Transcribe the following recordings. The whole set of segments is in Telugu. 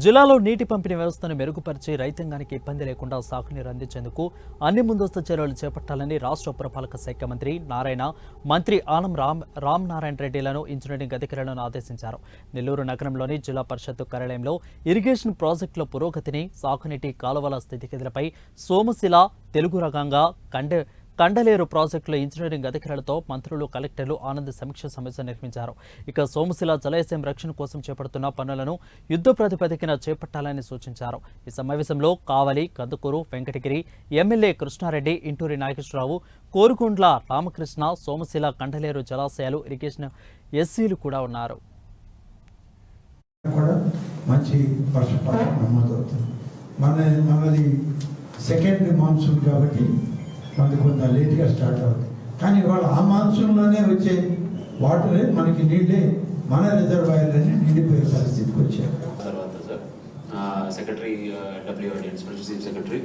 జిల్లాలో నీటి పంపిణీ వ్యవస్థను మెరుగుపరిచి రైతాంగానికి ఇబ్బంది లేకుండా సాగునీరు అందించేందుకు అన్ని ముందస్తు చర్యలు చేపట్టాలని రాష్ట్ర పురపాలక శాఖ మంత్రి ఆనం రామనారాయణ రెడ్డిలను ఇంజనీరింగ్ అధికారులను ఆదేశించారు. నెల్లూరు నగరంలోని జిల్లా పరిషత్ కార్యాలయంలో ఇరిగేషన్ ప్రాజెక్టుల పురోగతిని, సాగునీటి కాలువల స్థితిగతులపై సోమశిల, తెలుగు రకంగా కండలేరు ప్రాజెక్టుల ఇంజనీరింగ్ అధికారులతో మంత్రులు, కలెక్టర్లు ఆనంద్ సమీక్ష సమావేశం నిర్వహించారు. ఇక సోమశిల జలాశయం రక్షణ కోసం చేపడుతున్న పనులను యుద్ధ ప్రాతిపదికన చేపట్టాలని సూచించారు. ఈ సమావేశంలో కావలి, కందుకూరు, వెంకటగిరి ఎమ్మెల్యే కృష్ణారెడ్డి, ఇంటూరి నాగేశ్వరరావు, కోరుకొండ్ల రామకృష్ణ, సోమశిల, కండలేరు జలాశయాలు ఇరిగేషన్ ఎస్సీలు కూడా ఉన్నారు. మనది సెకండ్ మాన్సూన్ కాబట్టి మనది కొంత లేట్గా స్టార్ట్ అవుతుంది. కానీ వాళ్ళు ఆ మాన్సూన్లోనే వచ్చే వాటరే మనకి నీళ్ళే మన రిజర్వాయర్లని నిండిపోయే పరిస్థితికి వచ్చారు. తర్వాత sir secretary WRD chief secretary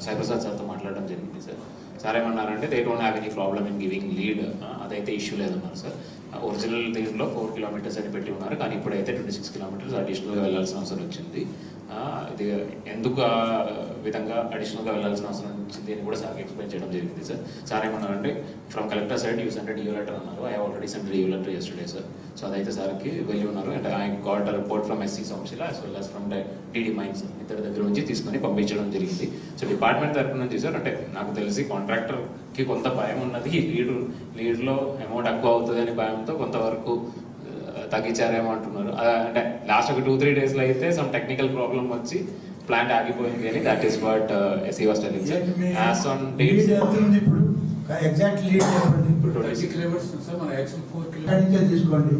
Saiprasad సార్తో మాట్లాడడం జరిగింది. సార్ ఏమన్నారంటే they don't have any problem in giving lead, అదైతే ఇష్యూ లేదన్నారు సార్. ఒరిజినల్ దీంట్లో 4 కిలోమీటర్స్ అని పెట్టి ఉన్నారు, కానీ ఇప్పుడైతే 26 కిలోమీటర్స్ అడిషనల్గా వెళ్ళాల్సిన అవసరం వచ్చింది. ఇది ఎందుకు ఆ విధంగా అడిషనల్గా వెళ్ళాల్సిన అవసరం వచ్చింది అని కూడా సార్కి ఎక్స్ప్లెయిన్ చేయడం జరిగింది సార్. సార్ ఏమన్నారంటే from collector side you sended you letter అన్నారు. I already sended you letter yesterday sir. So అదైతే సార్కి వెళ్ళి ఉన్నారు. And I got report from SC Somasila as well as from DD mines, ఇద్దరి దగ్గర నుంచి తీసుకొని పంపించడం జరిగింది. సో డిపార్ట్మెంట్ తరఫు నుంచి సార్, అంటే నాకు తెలిసి కాంట్రాక్టర్కి కొంత భయం ఉన్నది, లీడ్లో అమౌంట్ ఎక్కువ అవుతుంది అని భయంతో కొంతవరకు తగ్గించారేమో అంటున్నారు. అంటే లాస్ట్ ఒక 2-3 డేస్లో అయితే సమ్ టెక్నికల్ ప్రాబ్లం వచ్చి ప్లాంట్ ఆగిపోయింది అని that is what SC was telling sir. As on dates ఇప్పుడు ఎగ్జాక్ట్ లీడ్ ఇప్పుడు 26 కిలోమీటర్స్ సార్. మన యాక్చువల్ 4 కిలోమీటర్స్ తీసుకోండి,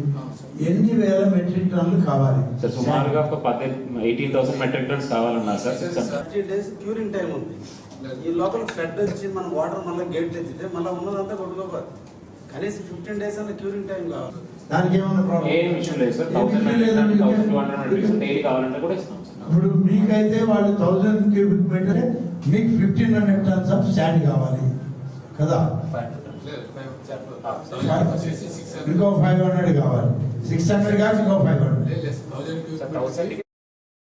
ఎన్ని వేల మెట్రిక్ టన్నులు కావాలి సార్? సుమారుగా ఒక 18,000 మెట్రిక్ టన్స్ కావాలన్నారు సార్. 30 days క్యూరింగ్ టైం ఉంది. ఈ లోపల ఫ్లడ్ వచ్చి మనం వాటర్ మళ్ళీ గేట్ ఎత్తితే మళ్ళీ ఉన్నదంతా కొట్టుకోవాలి. కనీసం 15 days అన్న క్యూరింగ్ టైం కావాలి. దానికి ఏమన్నా ప్రాబ్లం? ఏం ఇష్యూ లేదు సార్. 1200 మెట్రిక్ డైలీ కావాలంటే కూడా ఇస్తాం సార్. ఇప్పుడు మీకైతే వాళ్ళు 1000 క్యూబిక్ మీటర్, మీకు 1500 టన్స్ ఆఫ్ శాండ్ కావాలి కదా, ఇంకో 500 కావాలి. 600 కాదు, ఇంకో 500.